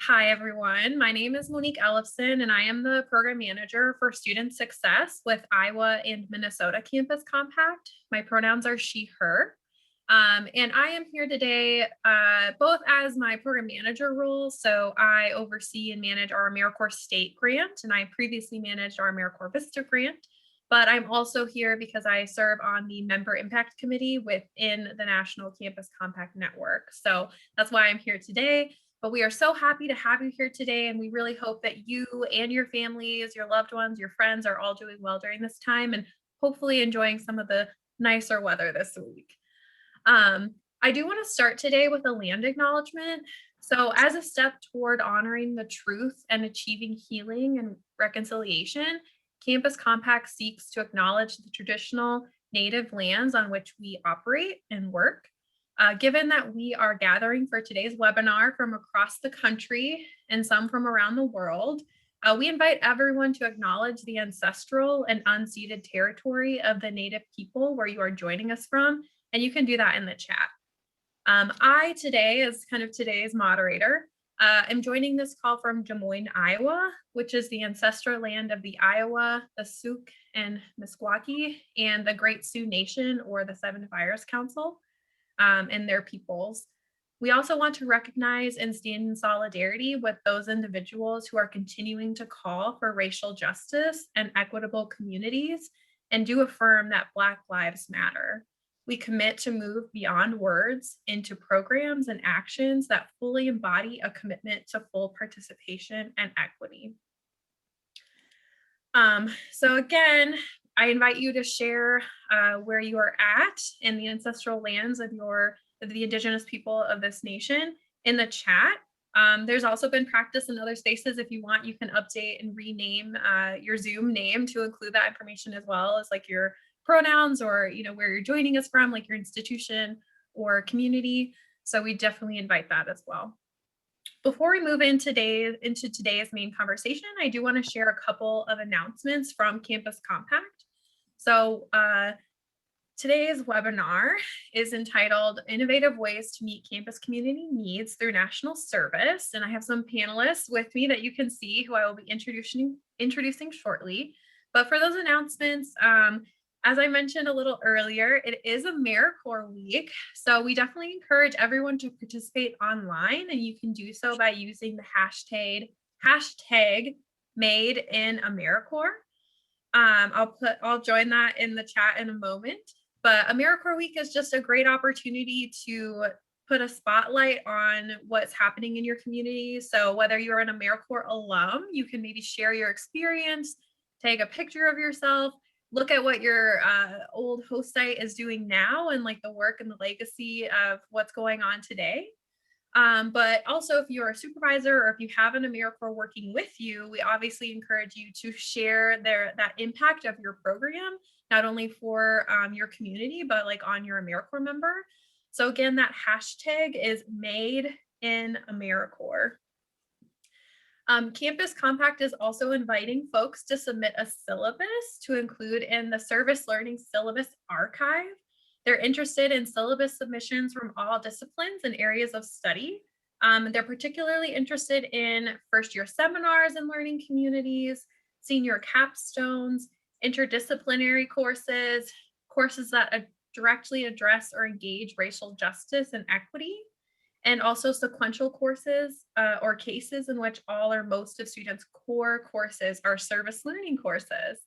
Hi, everyone. My name is Monique Ellison, and I am the program manager for student success with Iowa and Minnesota Campus Compact. My pronouns are she, her. And I am here today both as my program manager role. So I oversee and manage our AmeriCorps state grant, and I previously managed our AmeriCorps VISTA grant. But I'm also here because I serve on the member impact committee within the National Campus Compact Network. So that's why I'm here today. But we are so happy to have you here today, and we really hope that you and your families, your loved ones, your friends are all doing well during this time and hopefully enjoying some of the nicer weather this week. I do want to start today with a land acknowledgement. So, as a step toward honoring the truth and achieving healing and reconciliation, Campus Compact seeks to acknowledge the traditional native lands on which we operate and work. Given that we are gathering for today's webinar from across the country and some from around the world, we invite everyone to acknowledge the ancestral and unceded territory of the Native people where you are joining us from, and you can do that in the chat. I today, as kind of today's moderator, am joining this call from Des Moines, Iowa, which is the ancestral land of the Iowa, the Sioux and Meskwaki, and the Great Sioux Nation, or the Seven Fires Council, and their peoples. We also want to recognize and stand in solidarity with those individuals who are continuing to call for racial justice and equitable communities, and do affirm that Black Lives Matter. We commit to move beyond words into programs and actions that fully embody a commitment to full participation and equity. So again, I invite you to share where you are at in the ancestral lands of the Indigenous people of this nation in the chat. There's also been practice in other spaces. If you want, you can update and rename your Zoom name to include that information, as well as like your pronouns or where you're joining us from, like your institution or community. So we definitely invite that as well. Before we move into today's main conversation, I do want to share a couple of announcements from Campus Compact. So today's webinar is entitled Innovative Ways to Meet Campus Community Needs Through National Service. And I have some panelists with me that you can see who I will be introducing shortly. But for those announcements, as I mentioned a little earlier, it is AmeriCorps Week. So we definitely encourage everyone to participate online, and you can do so by using the hashtag Made in AmeriCorps. I'll join that in the chat in a moment. But AmeriCorps Week is just a great opportunity to put a spotlight on what's happening in your community. So whether you're an AmeriCorps alum, you can maybe share your experience, take a picture of yourself, look at what your old host site is doing now, and like the work and the legacy of what's going on today. But also, if you're a supervisor or if you have an AmeriCorps working with you, we obviously encourage you to share that impact of your program, not only for your community, but like on your AmeriCorps member. So again, that hashtag is Made in AmeriCorps. Campus Compact is also inviting folks to submit a syllabus to include in the Service Learning Syllabus Archive. They're interested in syllabus submissions from all disciplines and areas of study. They're particularly interested in first-year seminars and learning communities, senior capstones, interdisciplinary courses, courses that directly address or engage racial justice and equity, and also sequential courses or cases in which all or most of students' core courses are service learning courses.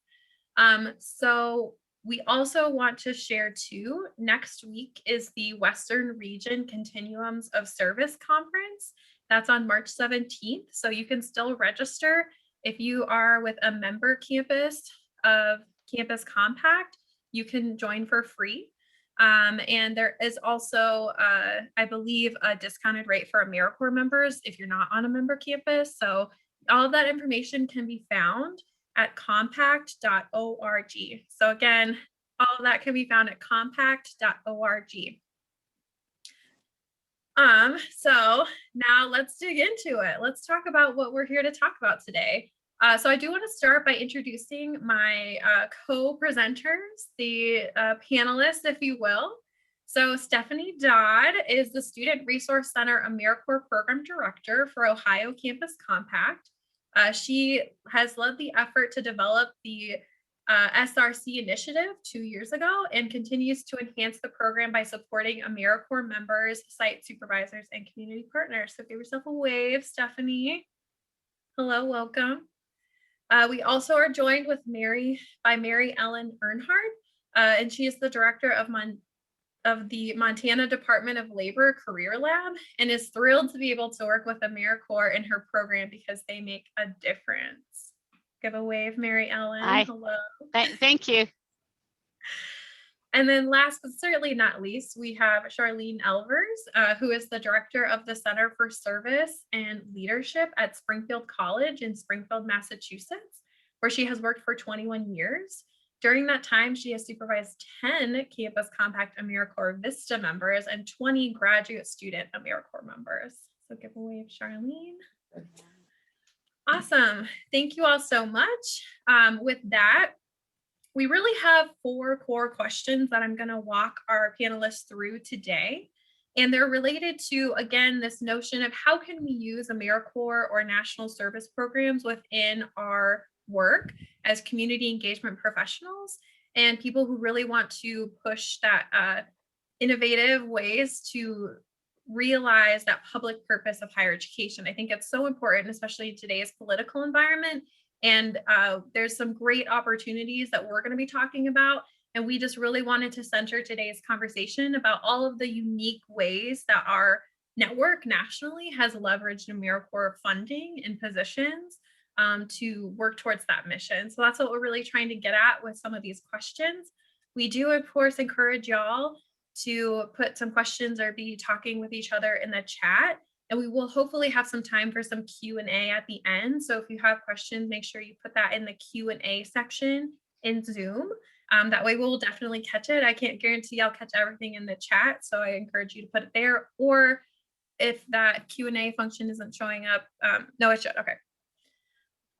So we also want to share too, next week is the Western Region Continuums of Service Conference. That's on March 17th. So you can still register if you are with a member campus of Campus Compact. You can join for free. And there is also, I believe, a discounted rate for AmeriCorps members if you're not on a member campus. So all of that information can be found at compact.org. So again, all of that can be found at compact.org. So now let's dig into it. Let's talk about what we're here to talk about today. So I do want to start by introducing my co-presenters, the panelists, if you will. So Stephanie Dodd is the Student Resource Center AmeriCorps Program Director for Ohio Campus Compact. She has led the effort to develop the SRC initiative 2 years ago and continues to enhance the program by supporting AmeriCorps members, site supervisors, and community partners. So give yourself a wave, Stephanie. Hello, welcome. We also are joined with by Mary Ellen Earnhardt, and she is the director of the Montana Department of Labor Career Lab and is thrilled to be able to work with AmeriCorps in her program because they make a difference. Give a wave, Mary Ellen. Hi. Hello. Thank you. And then last but certainly not least, we have Charlene Elvers, who is the director of the Center for Service and Leadership at Springfield College in Springfield, Massachusetts, where she has worked for 21 years. During that time, she has supervised 10 Campus Compact AmeriCorps VISTA members and 20 graduate student AmeriCorps members. So give a wave, Charlene. Awesome. Thank you all so much. With that, we really have 4 core questions that I'm going to walk our panelists through today. And they're related to, again, this notion of how can we use AmeriCorps or national service programs within our work as community engagement professionals and people who really want to push that innovative ways to realize that public purpose of higher education. I think it's so important, especially in today's political environment. And there's some great opportunities that we're going to be talking about. And we just really wanted to center today's conversation about all of the unique ways that our network nationally has leveraged AmeriCorps funding and positions to work towards that mission. So that's what we're really trying to get at with some of these questions. We do, of course, encourage y'all to put some questions or be talking with each other in the chat. And we will hopefully have some time for some Q&A at the end. So if you have questions, make sure you put that in the Q&A section in Zoom. That way we'll definitely catch it. I can't guarantee I'll catch everything in the chat, so I encourage you to put it there. Or if that Q&A function isn't showing up, no, it should. Okay.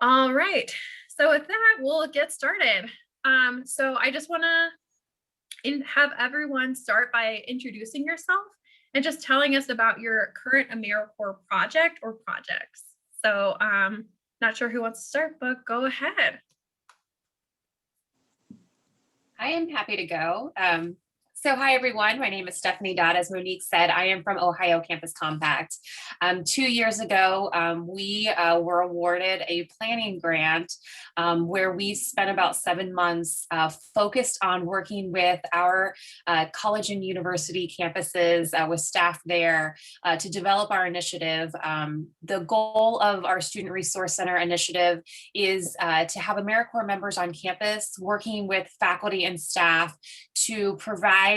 All right. So with that, we'll get started. So I just want to have everyone start by introducing yourself and just telling us about your current AmeriCorps project or projects. So not sure who wants to start, but go ahead. I am happy to go. So hi, everyone. My name is Stephanie Dodd. As Monique said, I am from Ohio Campus Compact. 2 years ago, we were awarded a planning grant where we spent about 7 months focused on working with our college and university campuses with staff there to develop our initiative. The goal of our Student Resource Center initiative is to have AmeriCorps members on campus working with faculty and staff to provide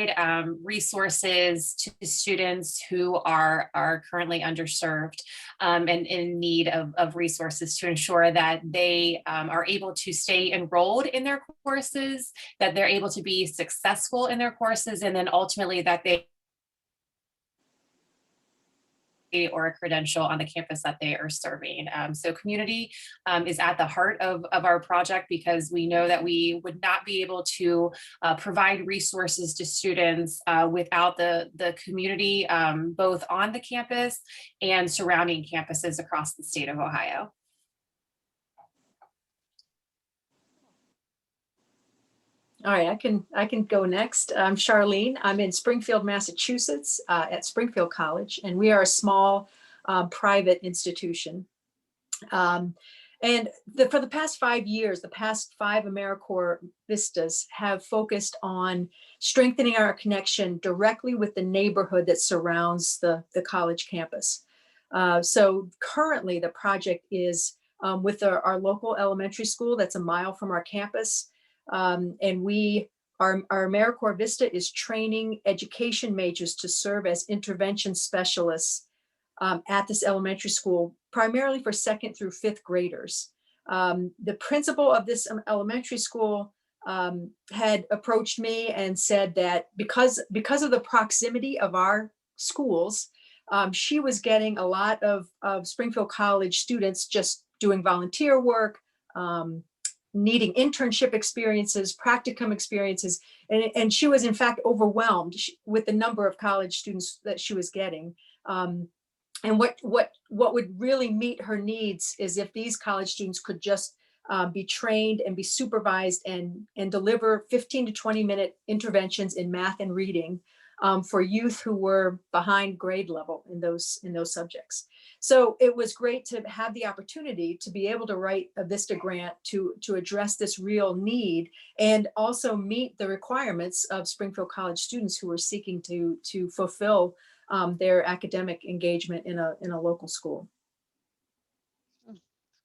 resources to students who are currently underserved and in need of resources to ensure that they are able to stay enrolled in their courses, that they're able to be successful in their courses, and then ultimately that they or a credential on the campus that they are serving. So community is at the heart of our project because we know that we would not be able to provide resources to students without the community, both on the campus and surrounding campuses across the state of Ohio. All right, I can go next. I'm Charlene. I'm in Springfield, Massachusetts at Springfield College, and we are a small private institution. And for the past 5 years, the past 5 AmeriCorps Vistas have focused on strengthening our connection directly with the neighborhood that surrounds the college campus. So currently the project is with our local elementary school that's a mile from our campus. And our AmeriCorps VISTA is training education majors to serve as intervention specialists at this elementary school, primarily for 2nd through 5th graders. The principal of this elementary school had approached me and said that because of the proximity of our schools, she was getting a lot of Springfield College students just doing volunteer work, needing internship experiences, practicum experiences, and she was in fact overwhelmed with the number of college students that she was getting. And what would really meet her needs is if these college students could just be trained and be supervised and deliver 15 to 20-minute interventions in math and reading for youth who were behind grade level in those subjects. So it was great to have the opportunity to be able to write a VISTA grant to address this real need and also meet the requirements of Springfield College students who were seeking to fulfill their academic engagement in a local school.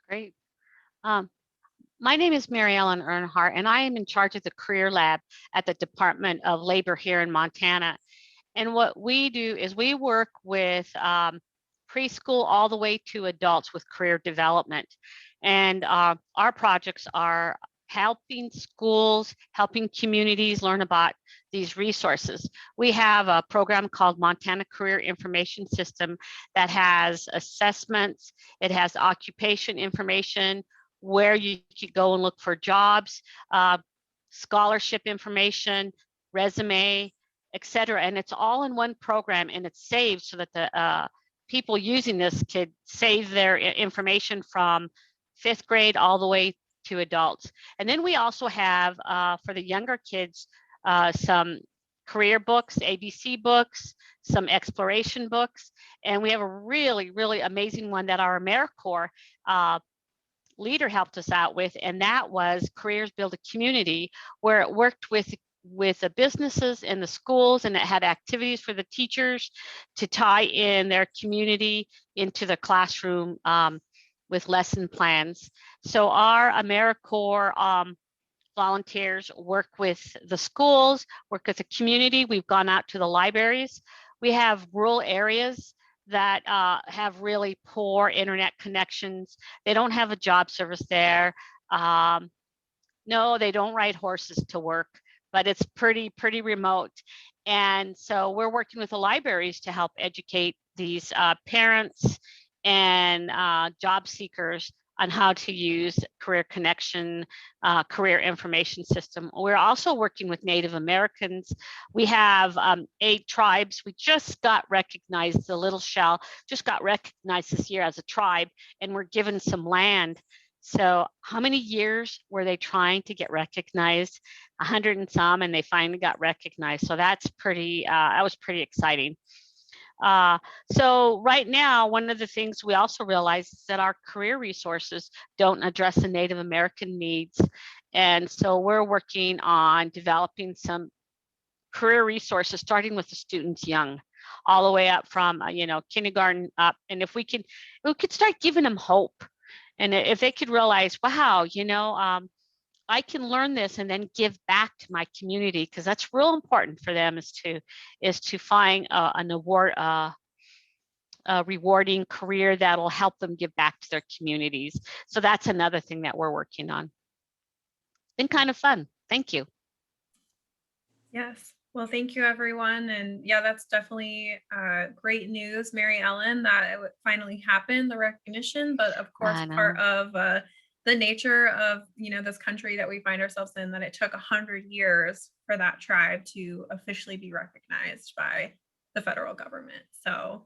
Great. My name is Mary Ellen Earnhardt, and I am in charge of the Career Lab at the Department of Labor here in Montana. And what we do is we work with preschool all the way to adults with career development. And our projects are helping schools, helping communities learn about these resources. We have a program called Montana Career Information System that has assessments, it has occupation information, where you could go and look for jobs, scholarship information, resume, etc. And it's all in one program, and it's saved so that the people using this could save their information from 5th grade all the way to adults. And then we also have for the younger kids some career books, ABC books, some exploration books, and we have a really, really amazing one that our AmeriCorps leader helped us out with, and that was Careers Build a Community, where it worked with the businesses and the schools, and it had activities for the teachers to tie in their community into the classroom with lesson plans. So our AmeriCorps volunteers work with the schools, work with the community. We've gone out to the libraries. We have rural areas that have really poor internet connections. They don't have a job service there. No, they don't ride horses to work, but it's pretty remote. And so we're working with the libraries to help educate these parents and job seekers on how to use Career Connection, Career Information System. We're also working with Native Americans. We have 8 tribes. We just got recognized, the Little Shell just got recognized this year as a tribe, and we're given some land. So how many years were they trying to get recognized? 100 and some, and they finally got recognized. So that's pretty, that was pretty exciting. So right now, one of the things we also realize is that our career resources don't address the Native American needs. And so we're working on developing some career resources, starting with the students young, all the way up from, kindergarten up. And if we could start giving them hope. And if they could realize, wow, I can learn this and then give back to my community, because that's real important for them is to find a rewarding career that'll help them give back to their communities. So that's another thing that we're working on. Been kind of fun. Thank you. Yes. Well, thank you, everyone. And yeah, that's definitely great news, Mary Ellen, that it would finally happen, the recognition, but of course, part of the nature of, this country that we find ourselves in, that it took 100 years for that tribe to officially be recognized by the federal government. So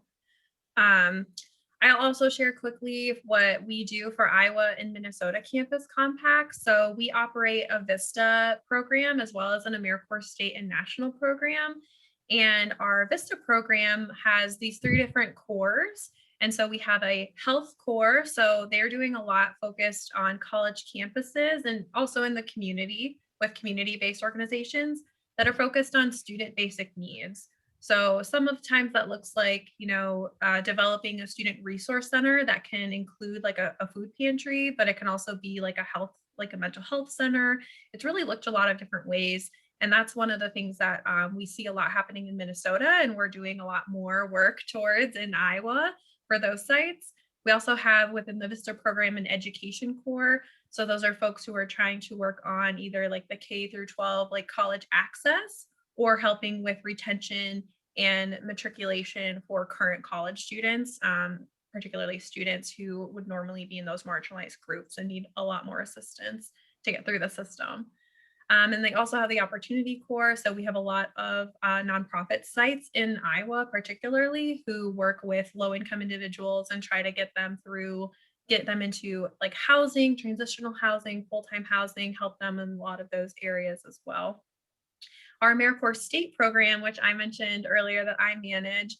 I'll also share quickly what we do for Iowa and Minnesota Campus Compact. So we operate a VISTA program as well as an AmeriCorps state and national program. And our VISTA program has these 3 different cores. And so we have a health core. So they're doing a lot focused on college campuses and also in the community with community-based organizations that are focused on student basic needs. So some of the times that looks like, developing a student resource center that can include like a food pantry, but it can also be like a mental health center. It's really looked a lot of different ways. And that's one of the things that we see a lot happening in Minnesota, and we're doing a lot more work towards in Iowa for those sites. We also have within the VISTA program an education core. So those are folks who are trying to work on either like the K through 12, like college access, or helping with retention and matriculation for current college students, particularly students who would normally be in those marginalized groups and need a lot more assistance to get through the system. And they also have the Opportunity Corps. So we have a lot of nonprofit sites in Iowa, particularly, who work with low-income individuals and try to get them into like housing, transitional housing, full-time housing, help them in a lot of those areas as well. Our AmeriCorps state program, which I mentioned earlier that I manage,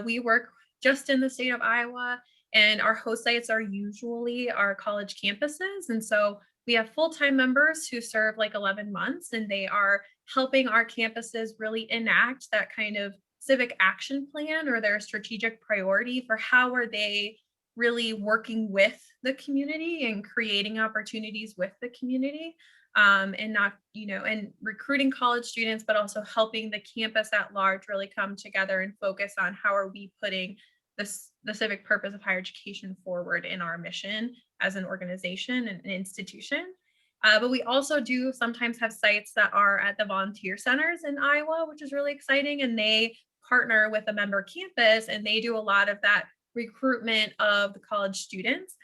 we work just in the state of Iowa, and our host sites are usually our college campuses. And so we have full-time members who serve like 11 months, and they are helping our campuses really enact that kind of civic action plan or their strategic priority for how are they really working with the community and creating opportunities with the community, and not, and recruiting college students, but also helping the campus at large really come together and focus on how are we putting the civic purpose of higher education forward in our mission as an organization and an institution. But we also do sometimes have sites that are at the volunteer centers in Iowa, which is really exciting. And they partner with a member campus, and they do a lot of that recruitment of the college students.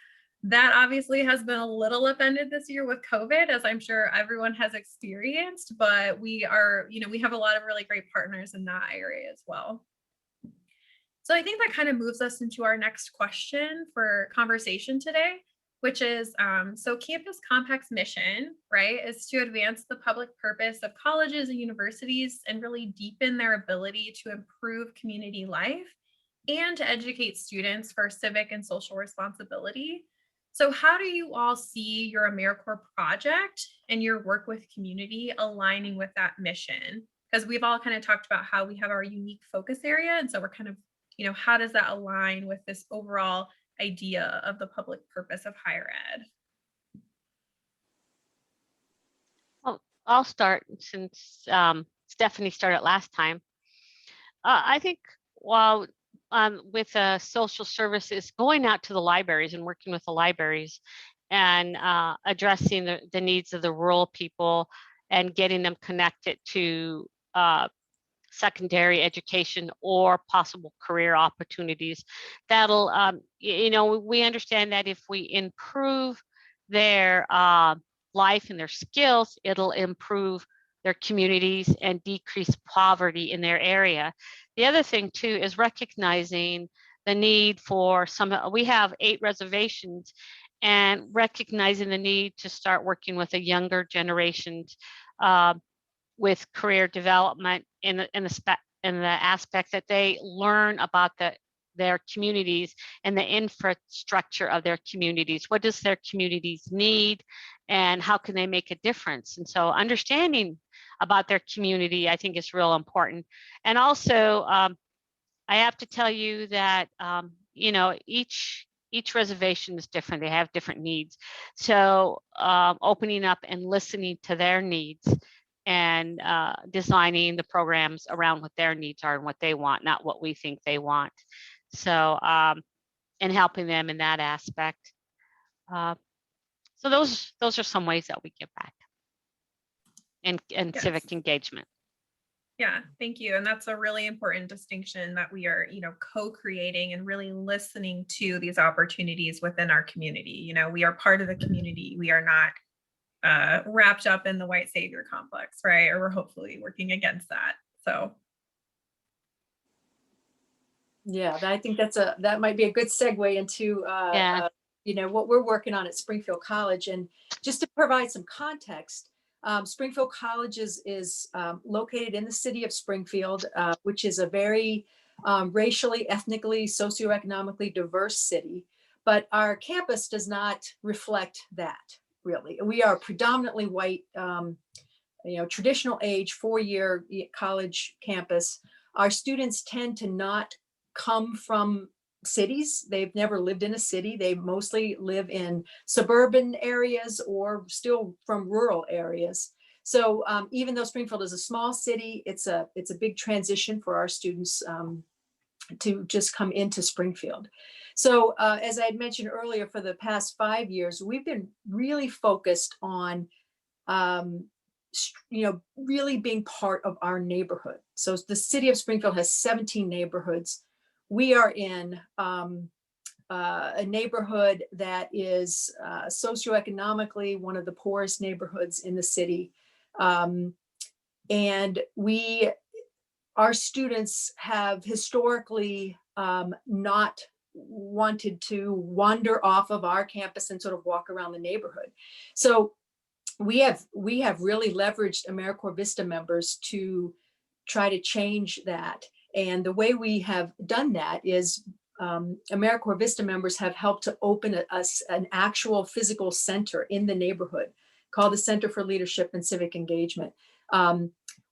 That obviously has been a little upended this year with COVID, as I'm sure everyone has experienced, but we are, we have a lot of really great partners in that area as well. So I think that kind of moves us into our next question for conversation today, which is, so Campus Compact's mission, right, is to advance the public purpose of colleges and universities and really deepen their ability to improve community life and to educate students for civic and social responsibility. So how do you all see your AmeriCorps project and your work with community aligning with that mission? Because we've all kind of talked about how we have our unique focus area. And so we're kind of, how does that align with this overall idea of the public purpose of higher ed? Well, I'll start since Stephanie started last time. I think while with social services, going out to the libraries and working with the libraries and addressing the needs of the rural people and getting them connected to secondary education or possible career opportunities, that'll, we understand that if we improve their life and their skills, it'll improve their communities and decrease poverty in their area. The other thing too is recognizing the need for we have 8 reservations, and recognizing the need to start working with a younger generations with career development in the aspect that they learn about their communities and the infrastructure of their communities. What does their communities need, and how can they make a difference? And so understanding about their community, I think, is real important. And also, I have to tell you that, each reservation is different. They have different needs. So opening up and listening to their needs and designing the programs around what their needs are and what they want, not what we think they want. So, and helping them in that aspect. So those are some ways that we give back and Yes. civic engagement. Yeah, thank you. And that's a really important distinction, that we are, co-creating and really listening to these opportunities within our community. We are part of the community. We are not wrapped up in the white savior complex, right? Or we're hopefully working against that. So. Yeah, I think that might be a good segue into what we're working on at Springfield College. And just to provide some context, Springfield College is located in the city of Springfield, which is a very racially, ethnically, socioeconomically diverse city. But our campus does not reflect that, really. We are predominantly white, traditional age, 4-year college campus. Our students tend to not come from cities. They've never lived in a city. They mostly live in suburban areas or still from rural areas. So even though Springfield is a small city, it's a big transition for our students to just come into Springfield. So as I had mentioned earlier, for the past 5 years, we've been really focused on really being part of our neighborhood. So the city of Springfield has 17 neighborhoods. We are in a neighborhood that is socioeconomically one of the poorest neighborhoods in the city. And our students have historically not wanted to wander off of our campus and sort of walk around the neighborhood. So we have really leveraged AmeriCorps VISTA members to try to change that. And the way we have done that is AmeriCorps VISTA members have helped to open an actual physical center in the neighborhood called the Center for Leadership and Civic Engagement.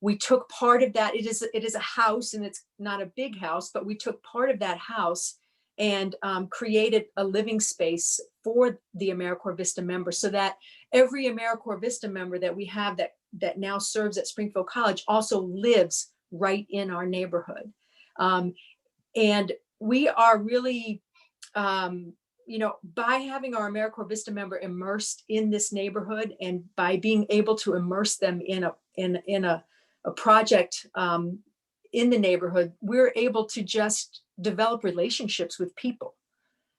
We took part of that. It is a house, and it's not a big house, but we took part of that house and created a living space for the AmeriCorps VISTA members, so that every AmeriCorps VISTA member that we have that now serves at Springfield College also lives right in our neighborhood. And we are really, by having our AmeriCorps VISTA member immersed in this neighborhood, and by being able to immerse them in a project in the neighborhood, we're able to just develop relationships with people,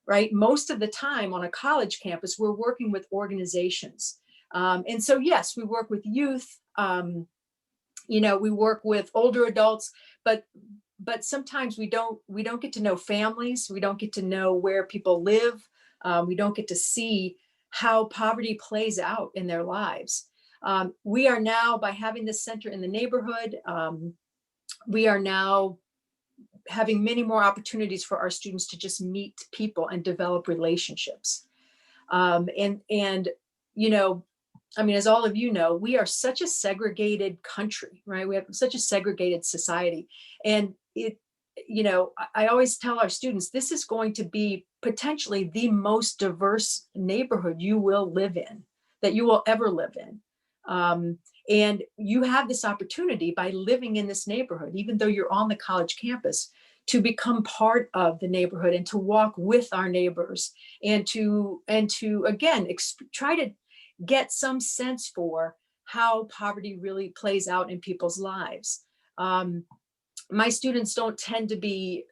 right? Most of the time on a college campus, we're working with organizations. And so, yes, we work with youth, we work with older adults, but sometimes we don't get to know families. We don't get to know where people live. We don't get to see how poverty plays out in their lives. We are now, by having this center in the neighborhood, we are now having many more opportunities for our students to just meet people and develop relationships. As all of you know, we are such a segregated country, right? We have such a segregated society. And I always tell our students, this is going to be potentially the most diverse neighborhood you will live in, that you will ever live in. And you have this opportunity by living in this neighborhood, even though you're on the college campus, to become part of the neighborhood and to walk with our neighbors and to again, try to get some sense for how poverty really plays out in people's lives. My students don't tend to be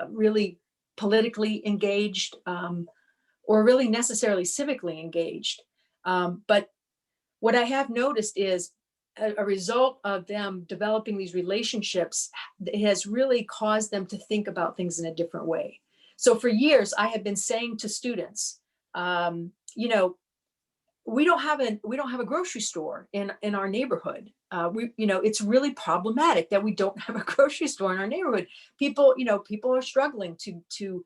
really politically engaged or really necessarily civically engaged. But what I have noticed is a result of them developing these relationships, it has really caused them to think about things in a different way. So for years, I have been saying to students, we don't have a grocery store in our neighborhood. It's really problematic that we don't have a grocery store in our neighborhood. People are struggling to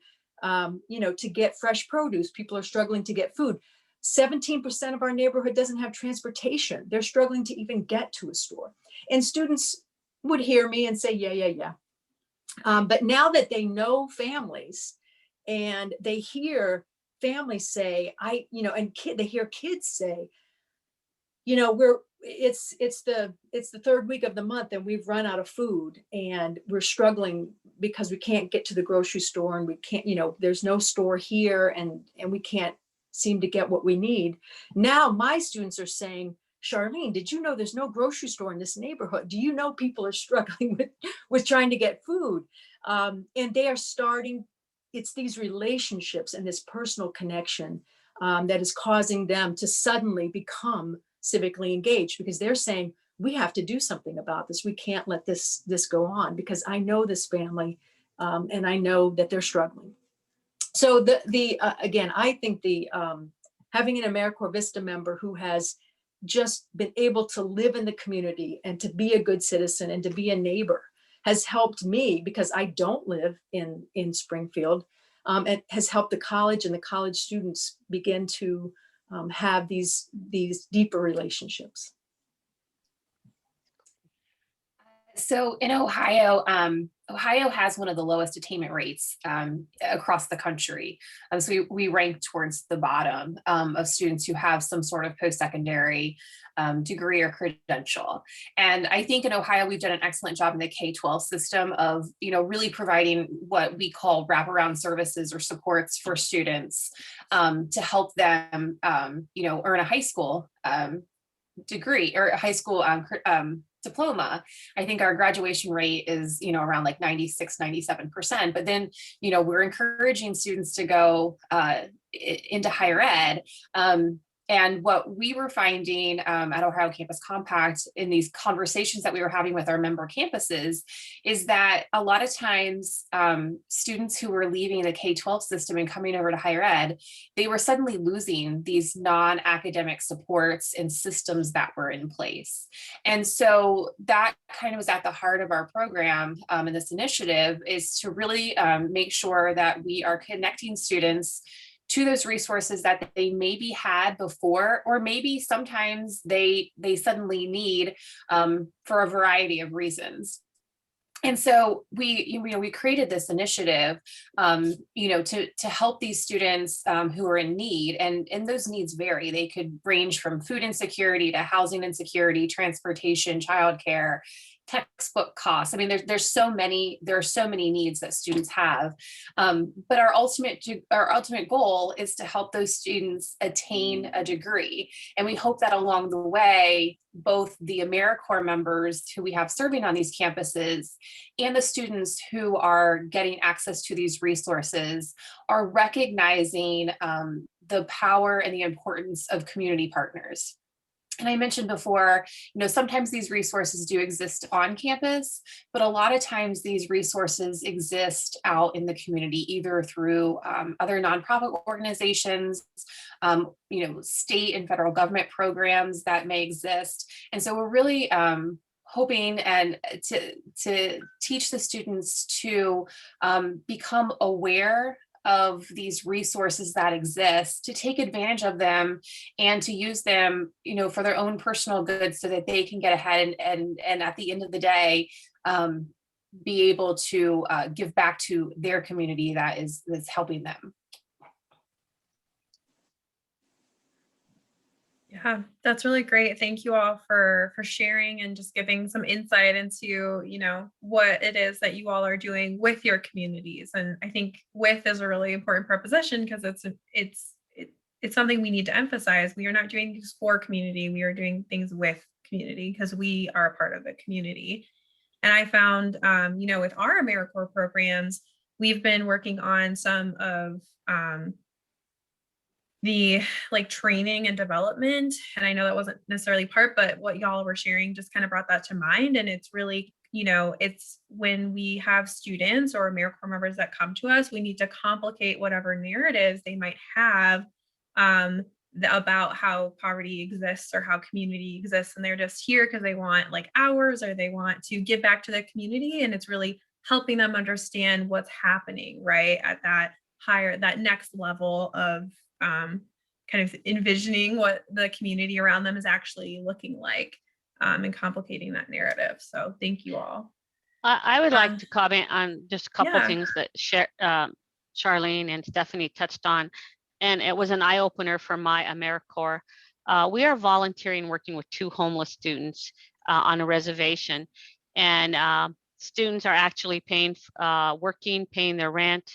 get fresh produce. People are struggling to get food. 17% of our neighborhood doesn't have transportation. They're struggling to even get to a store. And students would hear me and say, yeah. But now that they know families and they hear families say, they hear kids say, it's the third week of the month and we've run out of food and we're struggling because we can't get to the grocery store and we can't, there's no store here and we can't seem to get what we need. Now my students are saying, Charlene, did you know there's no grocery store in this neighborhood? Do you know people are struggling with trying to get food? And they are starting, it's these relationships and this personal connection that is causing them to suddenly become civically engaged, because they're saying, we have to do something about this. We can't let this go on because I know this family and I know that they're struggling. So again, I think having an AmeriCorps VISTA member who has just been able to live in the community and to be a good citizen and to be a neighbor has helped me, because I don't live in Springfield. It has helped the college and the college students begin to have these deeper relationships. So in Ohio, Ohio has one of the lowest attainment rates across the country. So we rank towards the bottom of students who have some sort of post-secondary degree or credential. And I think in Ohio, we've done an excellent job in the K-12 system of, really providing what we call wraparound services or supports for students to help them, earn a high school degree or a high school diploma. I think our graduation rate is, around like 96, 97%. But then, we're encouraging students to go into higher ed. And what we were finding at Ohio Campus Compact in these conversations that we were having with our member campuses is that a lot of times students who were leaving the K-12 system and coming over to higher ed, they were suddenly losing these non-academic supports and systems that were in place. And so that kind of was at the heart of our program and this initiative is to really make sure that we are connecting students to those resources that they maybe had before, or maybe sometimes they suddenly need for a variety of reasons. And so we created this initiative, to help these students who are in need, and those needs vary. They could range from food insecurity to housing insecurity, transportation, childcare, textbook costs. I mean, there are so many needs that students have. But our ultimate goal is to help those students attain a degree. And we hope that along the way, both the AmeriCorps members who we have serving on these campuses and the students who are getting access to these resources are recognizing the power and the importance of community partners. And I mentioned before, sometimes these resources do exist on campus, but a lot of times these resources exist out in the community, either through other nonprofit organizations, state and federal government programs that may exist. And so we're really hoping and to teach the students to become aware of these resources that exist, to take advantage of them and to use them, for their own personal good so that they can get ahead and at the end of the day, be able to give back to their community that's helping them. Yeah, that's really great. Thank you all for sharing and just giving some insight into, what it is that you all are doing with your communities. And I think with is a really important preposition because it's something we need to emphasize. We are not doing things for community. We are doing things with community because we are a part of the community. And I found, with our AmeriCorps programs, we've been working on some of the training and development. And I know that wasn't necessarily part, but what y'all were sharing just kind of brought that to mind. And it's really, it's when we have students or AmeriCorps members that come to us, we need to complicate whatever narratives they might have about how poverty exists or how community exists. And they're just here because they want hours or they want to give back to the community. And it's really helping them understand what's happening right at that next level of kind of envisioning what the community around them is actually looking like and complicating that narrative. So thank you all. I would like to comment on just a couple Yeah. things that Charlene and Stephanie touched on. And it was an eye opener for my AmeriCorps. We are volunteering, working with 2 homeless students on a reservation. And students are actually paying their rent,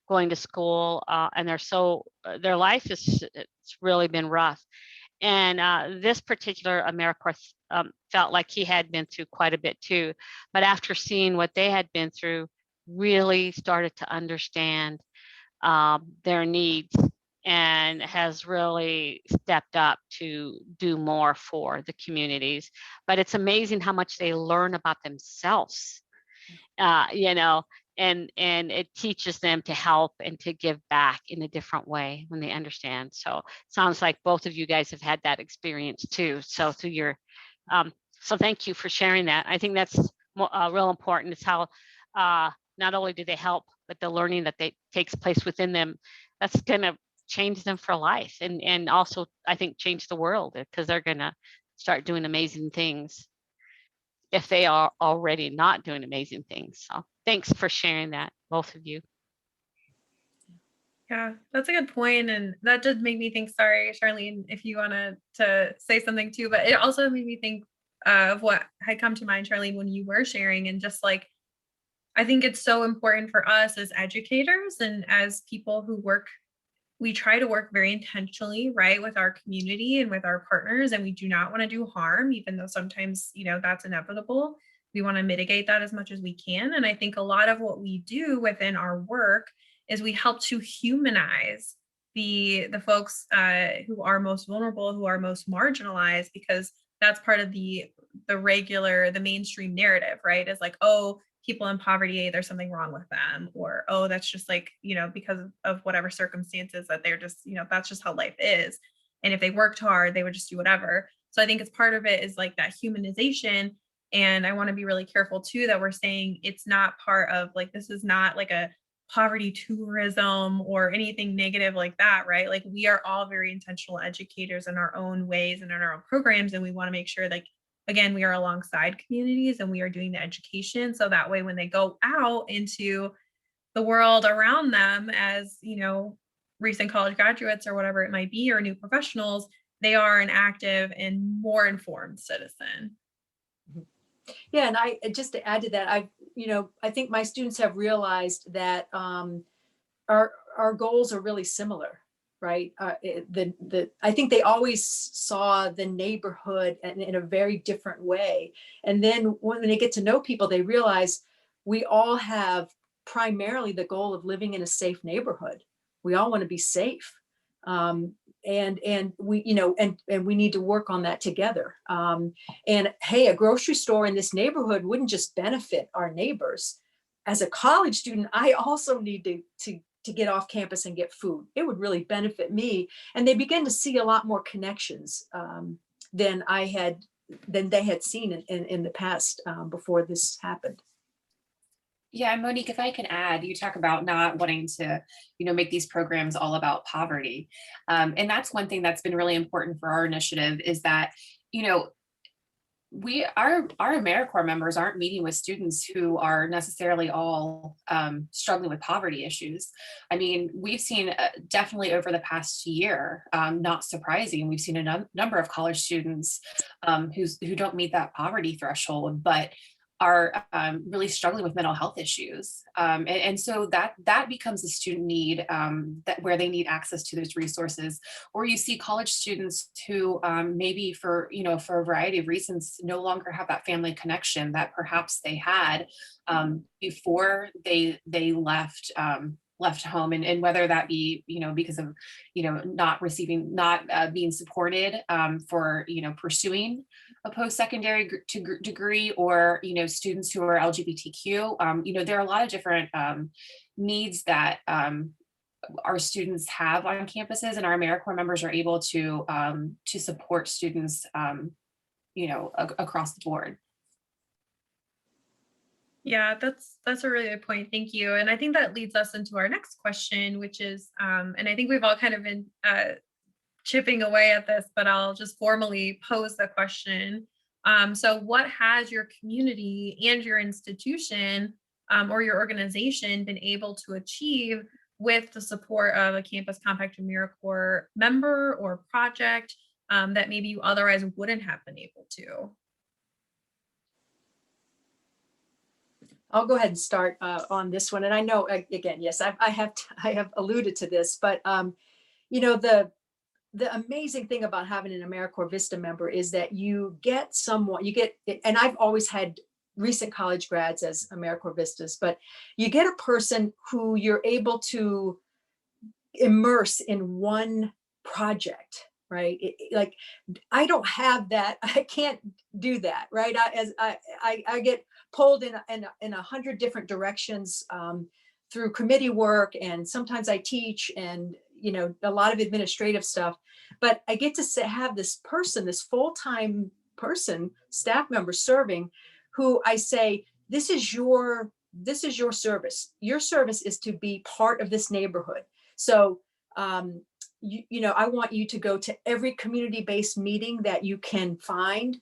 going to school, and their life it's really been rough. And this particular AmeriCorps felt like he had been through quite a bit too, but after seeing what they had been through, really started to understand their needs and has really stepped up to do more for the communities. But it's amazing how much they learn about themselves, and it teaches them to help and to give back in a different way when they understand. So sounds like both of you guys have had that experience too. So through your, so thank you for sharing that. I think that's real important. It's how not only do they help, but the learning that takes place within them, that's going to change them for life, and also I think change the world, because they're going to start doing amazing things if they are already not doing amazing things. So thanks for sharing that, both of you. Yeah, that's a good point. And that did make me think, sorry, Charlene, if you wanted to say something too, but it also made me think of what had come to mind, Charlene, when you were sharing. And just I think it's so important for us as educators and as people who work we try to work very intentionally, right, with our community and with our partners, and we do not want to do harm, even though sometimes, that's inevitable. We want to mitigate that as much as we can. And I think a lot of what we do within our work is we help to humanize the folks who are most vulnerable, who are most marginalized, because that's part of the mainstream narrative, right? Is like, oh, people in poverty, there's something wrong with them, or oh, that's just like, because of whatever circumstances that they're just, that's just how life is. And if they worked hard, they would just do whatever. So I think it's part of it is like that humanization. And I want to be really careful too that we're saying it's not part of like, this is not like a poverty tourism or anything negative like that, right? Like we are all very intentional educators in our own ways and in our own programs. And we want to make sure like, again, we are alongside communities and we are doing the education. So that way, when they go out into the world around them as, recent college graduates or whatever it might be, or new professionals, they are an active and more informed citizen. Yeah, and I just to add to that, I think my students have realized that our goals are really similar, right? I think they always saw the neighborhood in a very different way, and then when they get to know people, they realize we all have primarily the goal of living in a safe neighborhood. We all want to be safe. And we, and we need to work on that together. And hey, a grocery store in this neighborhood wouldn't just benefit our neighbors. As a college student, I also need to get off campus and get food. It would really benefit me. And they begin to see a lot more connections than they had seen in the past before this happened. Yeah, and Monique, if I can add, you talk about not wanting to, make these programs all about poverty. And that's one thing that's been really important for our initiative is that, our AmeriCorps members aren't meeting with students who are necessarily all struggling with poverty issues. I mean, we've seen definitely over the past year, not surprising, we've seen a number of college students who don't meet that poverty threshold, but are really struggling with mental health issues. And so that becomes a student need where they need access to those resources. Or you see college students who maybe for a variety of reasons no longer have that family connection that perhaps they had before they left home, and whether that be because of not being supported for pursuing a post-secondary degree, or students who are LGBTQ. There are a lot of different needs that our students have on campuses, and our AmeriCorps members are able to support students across the board. Yeah, that's a really good point. Thank you. And I think that leads us into our next question, which is, and I think we've all kind of been chipping away at this, but I'll just formally pose the question. So what has your community and your institution or your organization been able to achieve with the support of a Campus Compact AmeriCorps member or project that maybe you otherwise wouldn't have been able to? I'll go ahead and start on this one. And I know, again, yes, I have alluded to this, but the amazing thing about having an AmeriCorps VISTA member is that you get, and I've always had recent college grads as AmeriCorps VISTAs, but you get a person who you're able to immerse in one project, right? Like, I don't have that. I can't do that, right? I get pulled in 100 different directions through committee work, and sometimes I teach, and a lot of administrative stuff. But I get to have this full-time person, staff member serving, who I say, this is your service. Your service is to be part of this neighborhood. So I want you to go to every community-based meeting that you can find.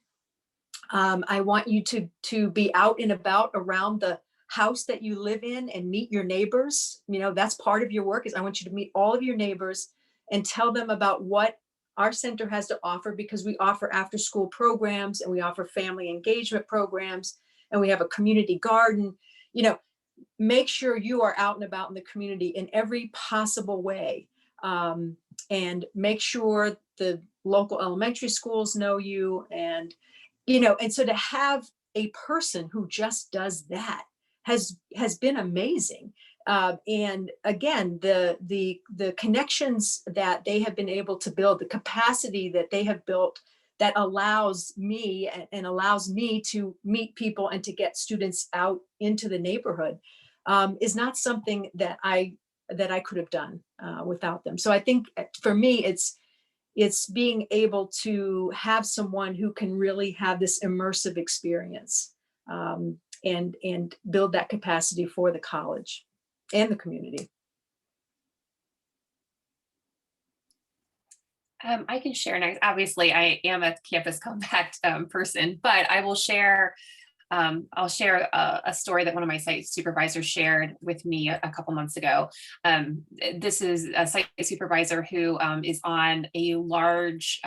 I want you to be out and about around the house that you live in and meet your neighbors. That's part of your work. Is I want you to meet all of your neighbors and tell them about what our center has to offer, because we offer after-school programs, and we offer family engagement programs, and we have a community garden. Make sure you are out and about in the community in every possible way. and make sure the local elementary schools know you. And, you know, and so to have a person who just does that has been amazing. And again, the connections that they have been able to build, the capacity that they have built that allows me and allows me to meet people and to get students out into the neighborhood, is not something that I could have done without them. So I think for me, it's being able to have someone who can really have this immersive experience, and build that capacity for the college and the community. I can share next. Obviously, I am a campus compact person, but I will share. I'll share a story that one of my site supervisors shared with me a couple months ago. This is a site supervisor who is on a large,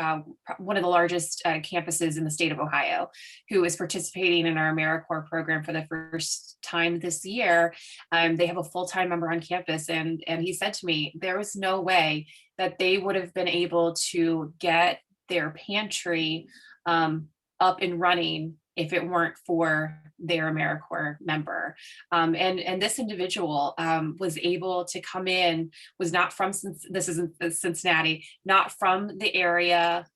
one of the largest campuses in the state of Ohio, who is participating in our AmeriCorps program for the first time this year. They have a full-time member on campus, and he said to me, there was no way that they would have been able to get their pantry up and running if it weren't for their AmeriCorps member. And this individual was able to come in, was not from, this isn't Cincinnati, not from the area,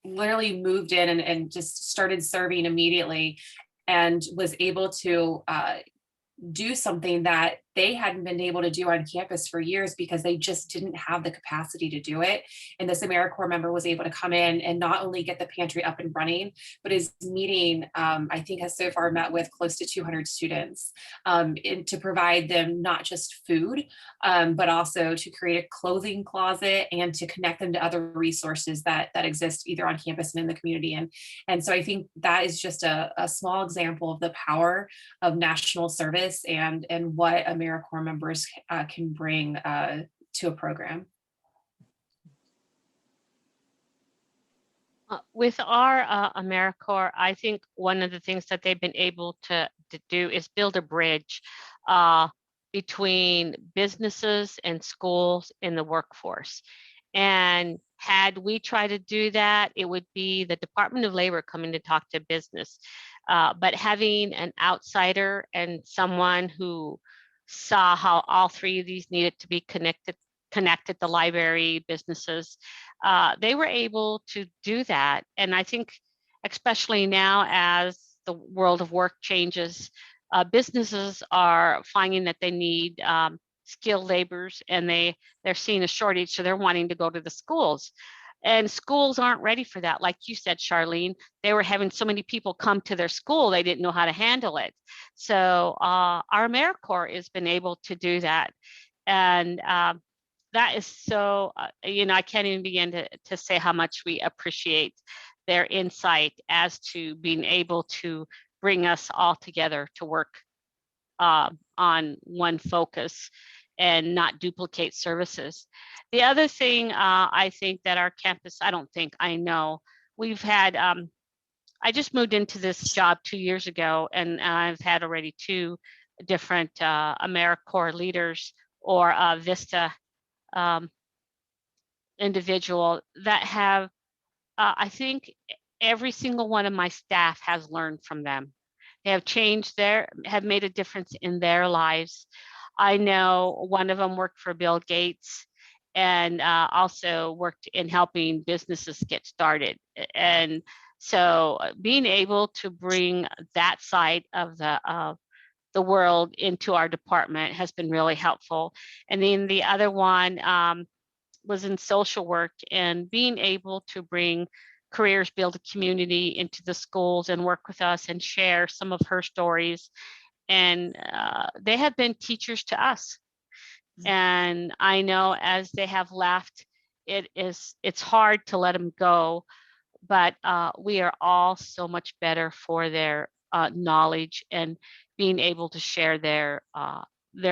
literally moved in and just started serving immediately, and was able to do something that they hadn't been able to do on campus for years because they just didn't have the capacity to do it. And this AmeriCorps member was able to come in and not only get the pantry up and running, but is meeting, I think has so far met with close to 200 students, and to provide them not just food, but also to create a clothing closet and to connect them to other resources that exist either on campus and in the community. And so I think that is just a small example of the power of national service and what AmeriCorps members can bring to a program. With our AmeriCorps, I think one of the things that they've been able to do is build a bridge between businesses and schools in the workforce. And had we tried to do that, it would be the Department of Labor coming to talk to business. But having an outsider and someone who saw how all three of these needed to be connected, the library, businesses, they were able to do that. And I think especially now as the world of work changes, businesses are finding that they need skilled laborers, and they're seeing a shortage, so they're wanting to go to the schools. And schools aren't ready for that. Like you said, Charlene, they were having so many people come to their school, they didn't know how to handle it. So our AmeriCorps has been able to do that. And that is so, you know, I can't even begin to say how much we appreciate their insight as to being able to bring us all together to work on one focus and not duplicate services. The other thing I think that our campus, I know, we've had, I just moved into this job 2 years ago, and I've had already 2 different AmeriCorps leaders or VISTA individual that have, I think every single one of my staff has learned from them. They have made a difference in their lives. I know one of them worked for Bill Gates and also worked in helping businesses get started. And so being able to bring that side of the world into our department has been really helpful. And then the other one was in social work, and being able to bring careers, build a community into the schools and work with us and share some of her stories. And they have been teachers to us. And I know as they have left, it's hard to let them go, but we are all so much better for their knowledge and being able to share their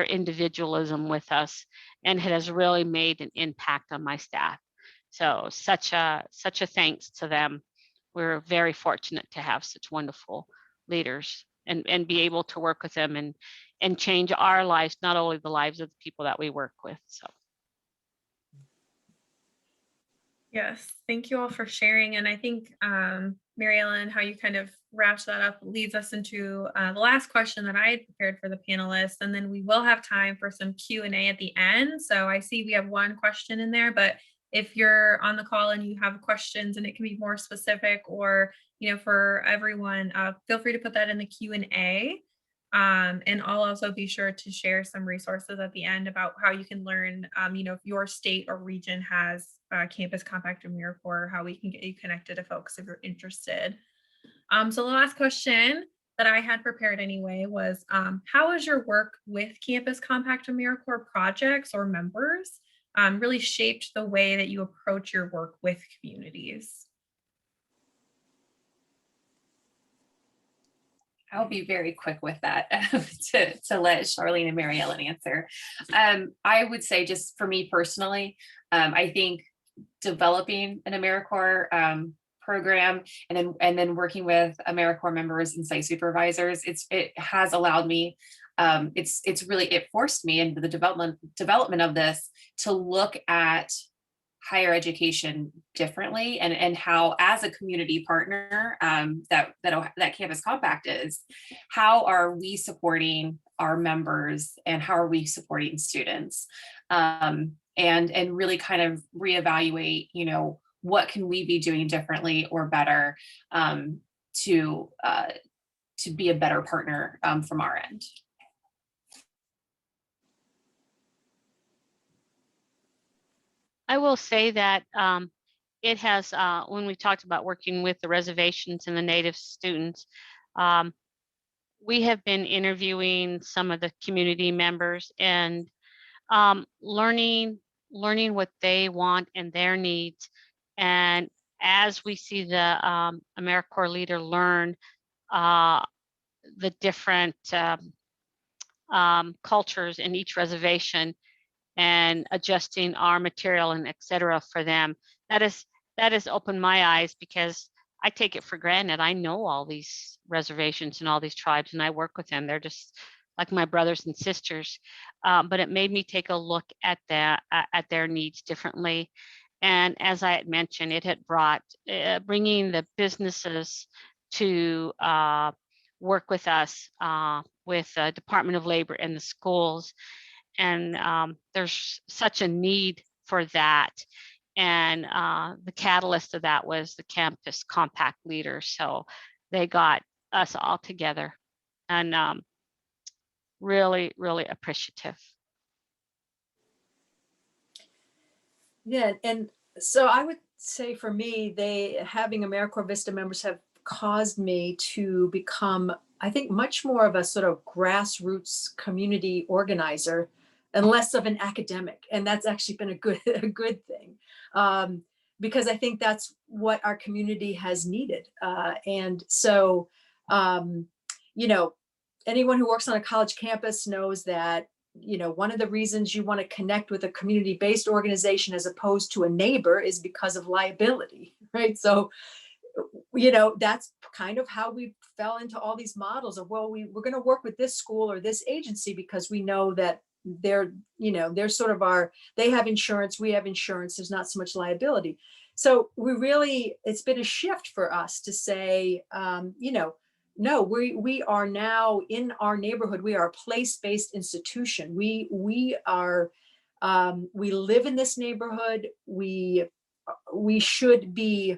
individualism with us, and it has really made an impact on my staff. So such a thanks to them. We're very fortunate to have such wonderful leaders and be able to work with them and change our lives, not only the lives of the people that we work with. So Yes, thank you all for sharing. And I think, Mary Ellen, how you kind of wrapped that up leads us into the last question that I had prepared for the panelists. And then we will have time for some Q&A at the end. So I see we have one question in there, but if you're on the call and you have questions and it can be more specific or, for everyone, feel free to put that in the Q&A. And I'll also be sure to share some resources at the end about how you can learn, if your state or region has Campus Compact AmeriCorps, how we can get you connected to folks if you're interested. So the last question that I had prepared anyway was, how has your work with Campus Compact AmeriCorps projects or members really shaped the way that you approach your work with communities? I'll be very quick with that to let Charlene and Mary Ellen answer. I would say, just for me personally, I think developing an AmeriCorps program and then working with AmeriCorps members and site supervisors, it has allowed me. It forced me into the development of this to look at higher education differently, and how, as a community partner, that Campus Compact is, how are we supporting our members and how are we supporting students, and really kind of reevaluate, what can we be doing differently or better, to be a better partner from our end. I will say that it has, when we talked about working with the reservations and the Native students, we have been interviewing some of the community members and learning what they want and their needs. And as we see the AmeriCorps leader learn the different cultures in each reservation, and adjusting our material and et cetera for them, that has opened my eyes, because I take it for granted. I know all these reservations and all these tribes, and I work with them. They're just like my brothers and sisters. But it made me take a look at their needs differently. And as I had mentioned, it had brought bringing the businesses to work with us, with the Department of Labor and the schools. And there's such a need for that. And the catalyst of that was the Campus Compact leaders. So they got us all together, and really, really appreciative. Yeah, and so I would say for me, having AmeriCorps VISTA members have caused me to become, I think, much more of a sort of grassroots community organizer and less of an academic. And that's actually been a good thing, because I think that's what our community has needed. And so, anyone who works on a college campus knows that, one of the reasons you want to connect with a community-based organization as opposed to a neighbor is because of liability, right? So, that's kind of how we fell into all these models of, well, we're going to work with this school or this agency because we know that they're sort of they have insurance, we have insurance, there's not so much liability. So it's been a shift for us to say, no, we are now in our neighborhood. We are a place-based institution. We are, we live in this neighborhood. We should be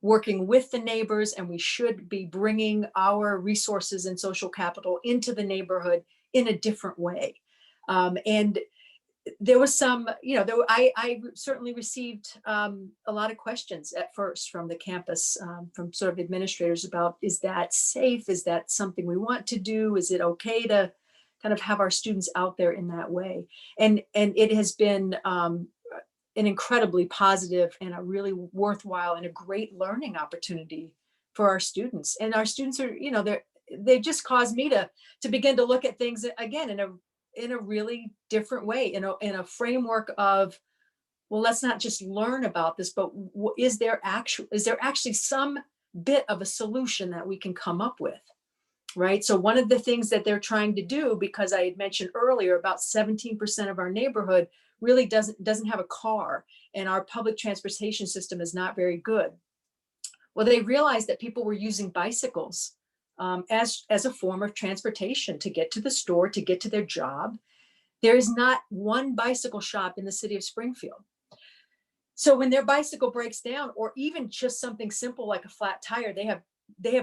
working with the neighbors, and we should be bringing our resources and social capital into the neighborhood in a different way. And there was some, I certainly received a lot of questions at first from the campus, from sort of administrators about, is that safe? Is that something we want to do? Is it okay to kind of have our students out there in that way? And it has been an incredibly positive and a really worthwhile and a great learning opportunity for our students. And our students are, they just caused me to begin to look at things again in a really different way, in a framework of, well, let's not just learn about this, but is there actually some bit of a solution that we can come up with, right? So one of the things that they're trying to do, because I had mentioned earlier, about 17% of our neighborhood really doesn't have a car, and our public transportation system is not very good. Well, they realized that people were using bicycles as a form of transportation to get to the store, to get to their job. There is not one bicycle shop in the city of Springfield. So when their bicycle breaks down, or even just something simple like a flat tire, they have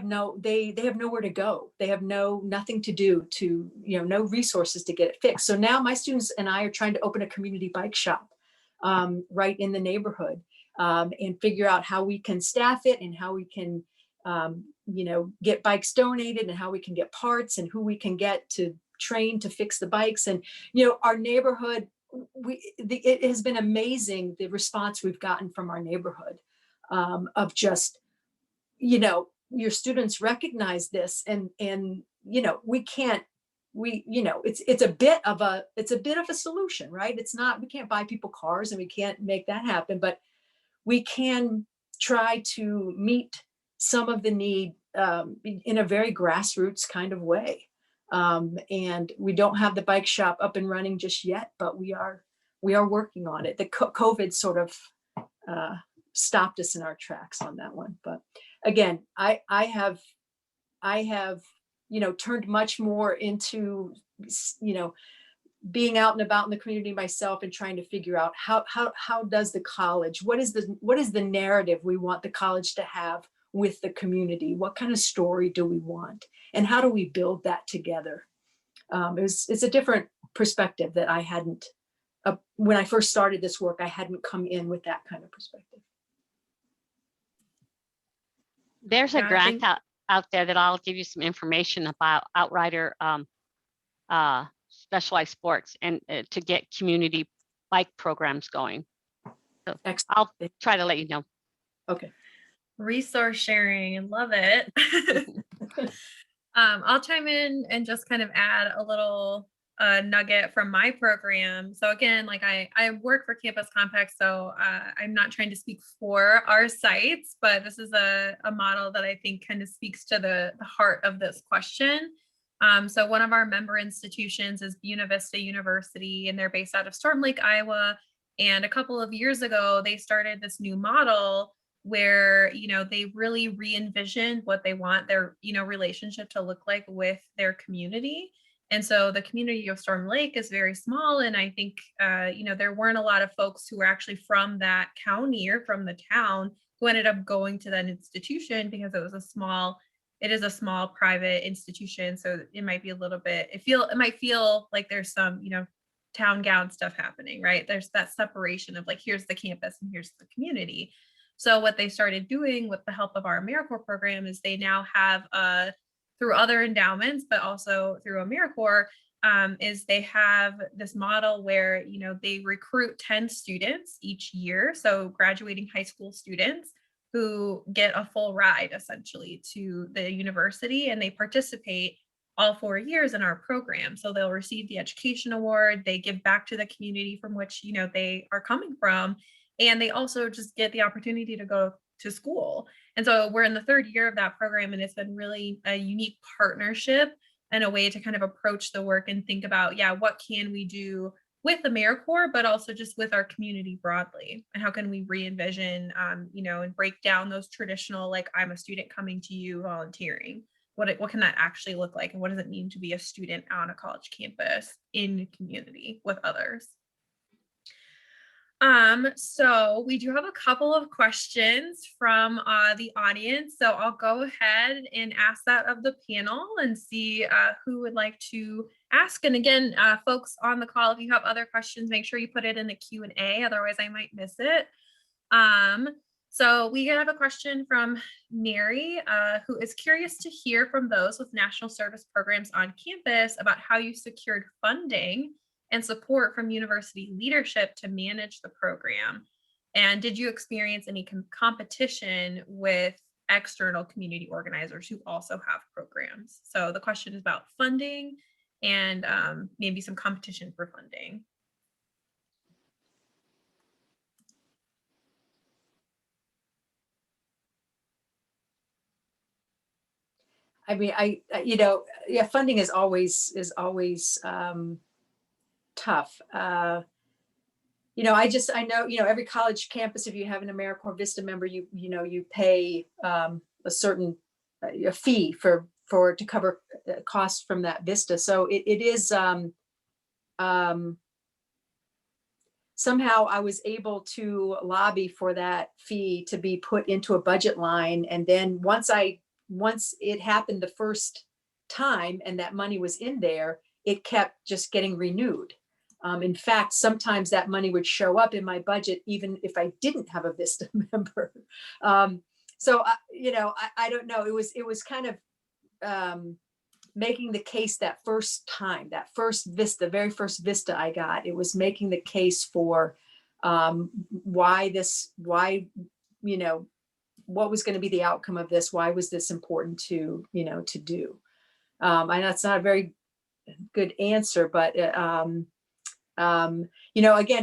nowhere to go. They have nothing to do, to, no resources to get it fixed. So now my students and I are trying to open a community bike shop right in the neighborhood, and figure out how we can staff it, and how we can get bikes donated, and how we can get parts, and who we can get to train to fix the bikes. And our neighborhood, it has been amazing, the response we've gotten from our neighborhood, of just, your students recognize this, and it's a bit of a solution, right? We can't buy people cars, and we can't make that happen, but we can try to meet some of the need in a very grassroots kind of way. And we don't have the bike shop up and running just yet, but we are working on it. The COVID sort of stopped us in our tracks on that one. But again, I have turned much more into being out and about in the community myself, and trying to figure out how does the college, what is the narrative we want the college to have with the community? What kind of story do we want? And how do we build that together? It's a different perspective that I hadn't, when I first started this work, I hadn't come in with that kind of perspective. There's a Yeah, I grant think- out there that I'll give you some information about, Outrider specialized sports, and to get community bike programs going. So Excellent. I'll try to let you know. Okay. Resource sharing, and love it. I'll chime in and just kind of add a little nugget from my program. So again, like I work for Campus Compact, so I'm not trying to speak for our sites, but this is a model that I think kind of speaks to the heart of this question. So one of our member institutions is Buena Vista University, and they're based out of Storm Lake, Iowa. And a couple of years ago, they started this new model where, they really re-envisioned what they want their, relationship to look like with their community. And so the community of Storm Lake is very small. And I think, there weren't a lot of folks who were actually from that county or from the town who ended up going to that institution, because it is a small private institution. So it might be a little bit, it might feel like there's some, town gown stuff happening, right? There's that separation of like, here's the campus and here's the community. So what they started doing with the help of our AmeriCorps program is they now have, through other endowments, but also through AmeriCorps, is they have this model where, they recruit 10 students each year. So graduating high school students who get a full ride essentially to the university, and they participate all 4 years in our program. So they'll receive the education award, they give back to the community from which, they are coming from. And they also just get the opportunity to go to school. And so we're in the third year of that program, and it's been really a unique partnership and a way to kind of approach the work and think about, what can we do with AmeriCorps, but also just with our community broadly, and how can we re-envision, and break down those traditional, like, I'm a student coming to you volunteering. What can that actually look like? And what does it mean to be a student on a college campus in community with others? So we do have a couple of questions from the audience. So I'll go ahead and ask that of the panel and see who would like to ask. And again, folks on the call, if you have other questions, make sure you put it in the Q&A, otherwise I might miss it. So we have a question from Mary, who is curious to hear from those with national service programs on campus about how you secured funding and support from university leadership to manage the program. And did you experience any competition with external community organizers who also have programs? So the question is about funding and maybe some competition for funding. I mean, funding is always tough. I know, every college campus, if you have an AmeriCorps VISTA member, you pay a certain a fee to cover costs from that VISTA. So it is somehow I was able to lobby for that fee to be put into a budget line. And then once it happened the first time and that money was in there, it kept just getting renewed. In fact, sometimes that money would show up in my budget, even if I didn't have a VISTA member. I don't know. It was kind of making the case that first time, that first VISTA, very first VISTA I got. It was making the case for why, what was going to be the outcome of this? Why was this important to do? I know it's not a very good answer, but again,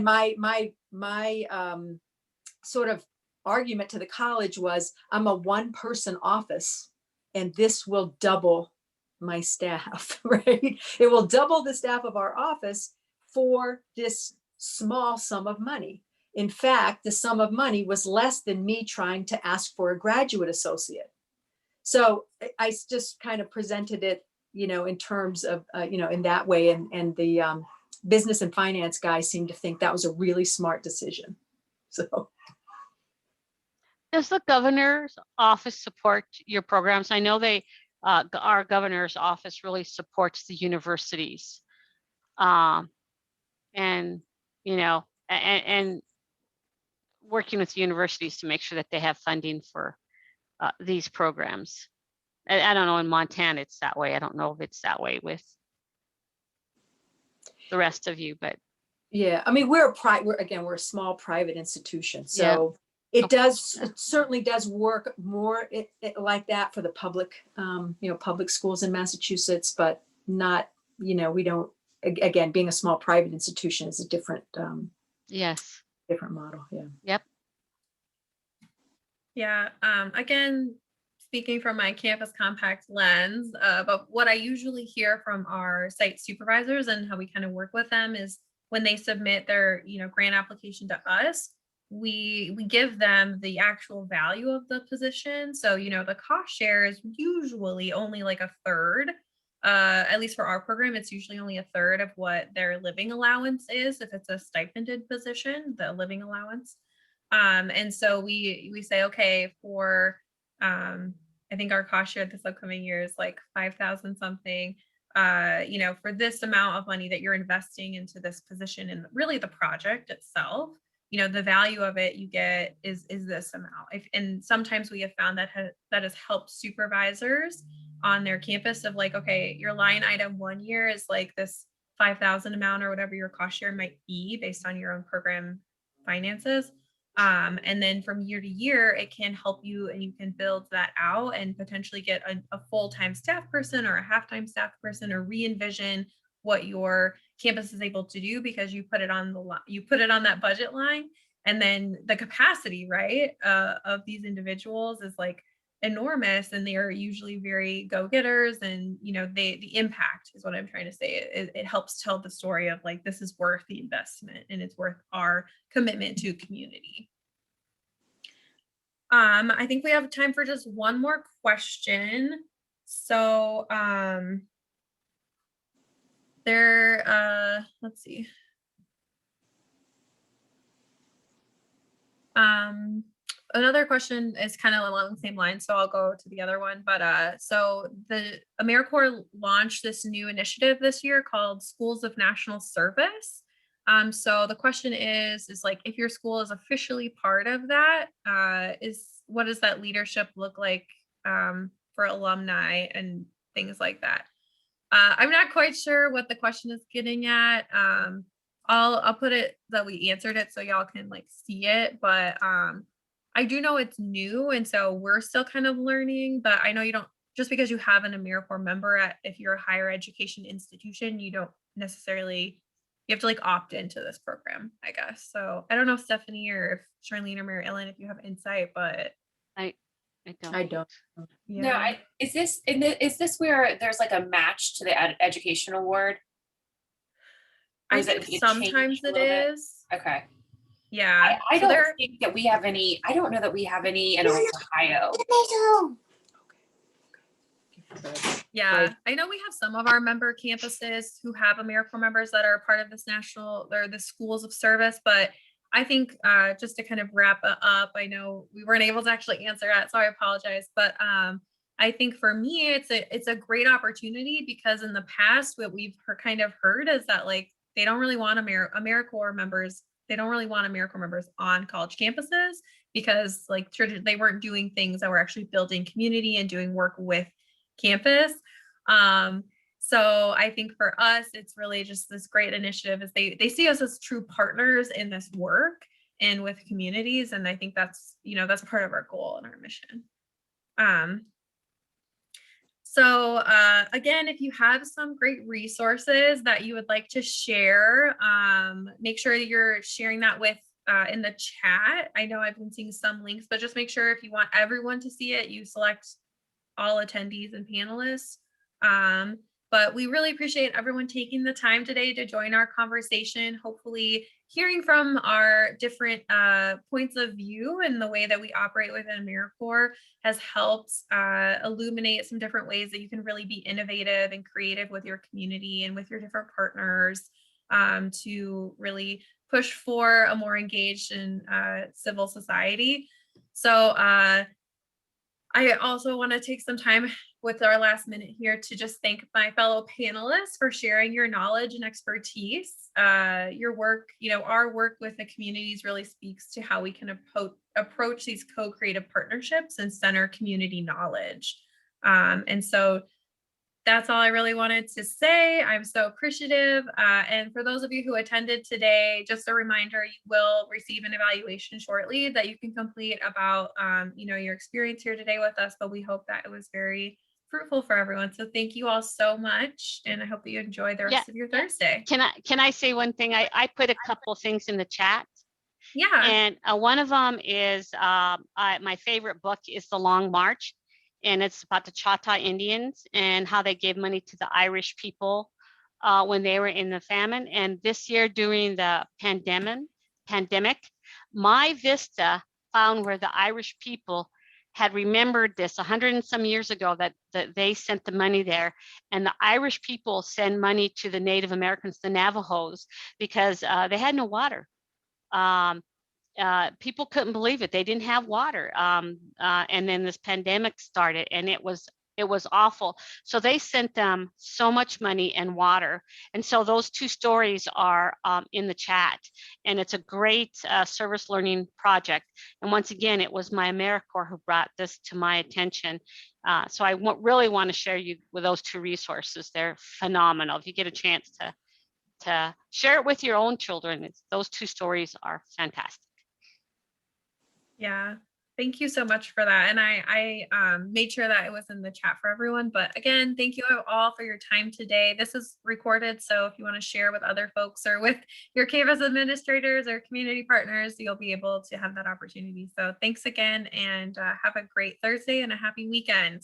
my sort of argument to the college was, I'm a one-person office, and this will double my staff, right? It will double the staff of our office for this small sum of money. In fact, the sum of money was less than me trying to ask for a graduate associate. So I just kind of presented it, in terms of, in that way. And the business and finance guys seemed to think that was a really smart decision. So. Does the governor's office support your programs? I know our governor's office really supports the universities, and working with universities to make sure that they have funding for these programs. I don't know, in Montana it's that way. I don't know if it's that way with the rest of you, but yeah, I mean, we're a small private institution, so it certainly does work more like that for the public, public schools in Massachusetts, but not, we don't, again, being a small private institution is a different, yes, different model. Yeah. Yep. Yeah. Again, speaking from my campus compact lens, but what I usually hear from our site supervisors and how we kind of work with them is when they submit their, grant application to us, we give them the actual value of the position. So, the cost share is usually only like a third. At least for our program, it's usually only a third of what their living allowance is. If it's a stipended position, the living allowance. And so we say, okay, for I think our cost share this upcoming year is like 5,000 something. For this amount of money that you're investing into this position and really the project itself, the value of it you get is this amount. And sometimes we have found that has helped supervisors on their campus of like, okay, your line item 1 year is like this 5,000 amount or whatever your cost share might be based on your own program finances. And then from year to year, it can help you and you can build that out and potentially get a full-time staff person or a half-time staff person, or re-envision what your campus is able to do because you put it on that budget line. And then the capacity, right, of these individuals is like enormous, and they are usually very go-getters, and the impact is what I'm trying to say. It helps tell the story of like, this is worth the investment and it's worth our commitment to community. I think we have time for just one more question. So let's see. Another question is kind of along the same line, so I'll go to the other one. But so the AmeriCorps launched this new initiative this year called Schools of National Service. So the question is like, if your school is officially part of that, what does that leadership look like for alumni and things like that? I'm not quite sure what the question is getting at. I'll put it that we answered it so y'all can like see it, but I do know it's new, and so we're still kind of learning. But I know you don't, just because you have an AmeriCorps member if you're a higher education institution, you don't necessarily, you have to like opt into this program, I guess. So I don't know if Stephanie or if Charlene or Mary Ellen, if you have insight, but I don't. I don't. No, is this where there's like a match to the education award? Or I is think it sometimes changed a it little bit? is. Okay. Yeah. I So don't think that we have any, I don't know that we have any in Ohio. yeah, I know we have some of our member campuses who have AmeriCorps members that are part of this national or the schools of service, but I think just to kind of wrap it up, I know we weren't able to actually answer that, so I apologize. But I think for me, it's a great opportunity because in the past, what we've kind of heard is that like they don't really want AmeriCorps members. They don't really want AmeriCorps members on college campuses because like they weren't doing things that were actually building community and doing work with campus. Um, so I think for us, it's really just this great initiative as they see us as true partners in this work and with communities. And I think that's, that's part of our goal and our mission. Again, if you have some great resources that you would like to share, make sure you're sharing that with in the chat. I know I've been seeing some links, but just make sure if you want everyone to see it, you select all attendees and panelists. But we really appreciate everyone taking the time today to join our conversation, hopefully hearing from our different points of view and the way that we operate within AmeriCorps has helped illuminate some different ways that you can really be innovative and creative with your community and with your different partners to really push for a more engaged and civil society. So I also want to take some time with our last minute here to just thank my fellow panelists for sharing your knowledge and expertise. Your work, our work with the communities really speaks to how we can approach these co-creative partnerships and center community knowledge. And so that's all I really wanted to say. I'm so appreciative. And for those of you who attended today, just a reminder, you will receive an evaluation shortly that you can complete about, your experience here today with us, but we hope that it was very fruitful for everyone. So thank you all so much. And I hope that you enjoy the rest of your Thursday. Can I say one thing? I put a couple things in the chat. Yeah. And one of them is my favorite book is The Long March. And it's about the Choctaw Indians and how they gave money to the Irish people when they were in the famine. And this year during the pandemic, my VISTA found where the Irish people had remembered this 100 and some years ago that they sent the money there. And the Irish people send money to the Native Americans, the Navajos, because they had no water. People couldn't believe it. They didn't have water. And then this pandemic started and it was awful. So they sent them so much money and water. And so those two stories are in the chat. And it's a great service learning project. And once again, it was my AmeriCorps who brought this to my attention. So I really want to share you with those two resources. They're phenomenal. If you get a chance to share it with your own children, those two stories are fantastic. Yeah, thank you so much for that. And I made sure that it was in the chat for everyone. But again, thank you all for your time today. This is recorded, so if you want to share with other folks or with your campus administrators or community partners, you'll be able to have that opportunity. So thanks again and have a great Thursday and a happy weekend.